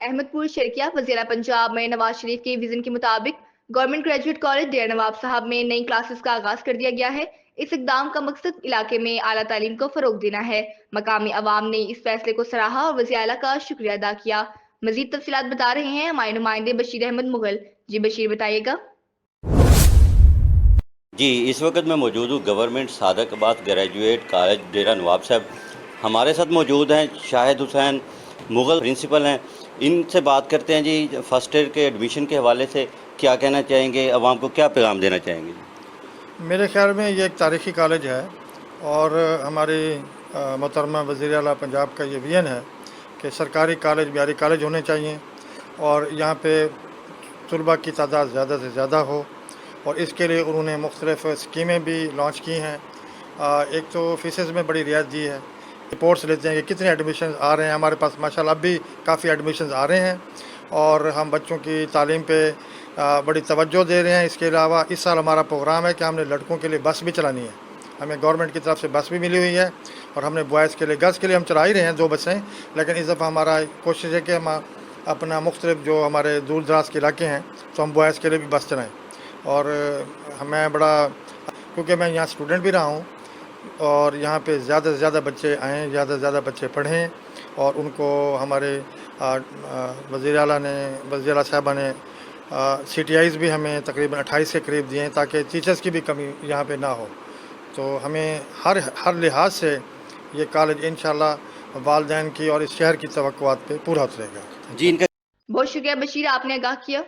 احمد پور شرکیہ وزیر پنجاب میں نواز شریف کے ویژن کے مطابق گورنمنٹ گریجویٹ کالج ڈیرہ نواب صاحب میں نئی کلاسز کا آغاز کر دیا گیا ہے۔ اس اقدام کا مقصد علاقے میں اعلیٰ تعلیم کو فروغ دینا ہے۔ مقامی عوام نے اس فیصلے کو سراہا اور وزیر اعلیٰ کا شکریہ ادا کیا۔ مزید تفصیلات بتا رہے ہیں ہمارے نمائندے بشیر احمد مغل۔ جی بشیر، بتائیے گا۔ جی، اس وقت میں موجود ہوں گورنمنٹ صادق آباد گریجویٹ کالج ڈیرہ نواب صاحب۔ ہمارے ساتھ موجود ہیں شاہد حسین مغل، پرنسپل ہیں۔ ان سے بات کرتے ہیں جی، فرسٹ ایئر کے ایڈمیشن کے حوالے سے کیا کہنا چاہیں گے، عوام کو کیا پیغام دینا چاہیں گے؟ میرے خیال میں یہ ایک تاریخی کالج ہے اور ہماری محترمہ وزیر اعلیٰ پنجاب کا یہ ویژن ہے کہ سرکاری کالج معیاری کالج ہونے چاہیے اور یہاں پہ طلباء کی تعداد زیادہ سے زیادہ ہو، اور اس کے لیے انہوں نے مختلف اسکیمیں بھی لانچ کی ہیں۔ ایک تو فیسز میں بڑی رعایت دی ہے۔ رپورٹس لیتے ہیں کہ کتنے ایڈمیشنز آ رہے ہیں، ہمارے پاس ماشاءاللہ اب بھی کافی ایڈمیشنز آ رہے ہیں اور ہم بچوں کی تعلیم پہ بڑی توجہ دے رہے ہیں۔ اس کے علاوہ اس سال ہمارا پروگرام ہے کہ ہم نے لڑکوں کے لیے بس بھی چلانی ہے۔ ہمیں گورنمنٹ کی طرف سے بس بھی ملی ہوئی ہے اور ہم نے بوائز کے لیے، گرلز کے لیے ہم چلا ہی رہے ہیں 2 بسیں، لیکن اس دفعہ ہمارا کوشش ہے کہ ہم اپنا مختلف جو ہمارے دور دراز کے علاقے ہیں تو ہم بوائز کے لیے بھی بس چلائیں۔ اور ہمیں بڑا، کیونکہ میں یہاں اسٹوڈنٹ بھی رہا ہوں اور یہاں پہ زیادہ سے زیادہ بچے آئیں، زیادہ سے زیادہ بچے پڑھیں، اور ان کو ہمارے وزیر اعلیٰ صاحبہ نے CTIs بھی ہمیں تقریباً 28 کے قریب دیے ہیں تاکہ ٹیچرز کی بھی کمی یہاں پہ نہ ہو۔ تو ہمیں ہر لحاظ سے یہ کالج انشاءاللہ والدین کی اور اس شہر کی توقعات پہ پورا اترے گا۔ جی، ان کا بہت شکریہ بشیر، آپ نے آگاہ کیا۔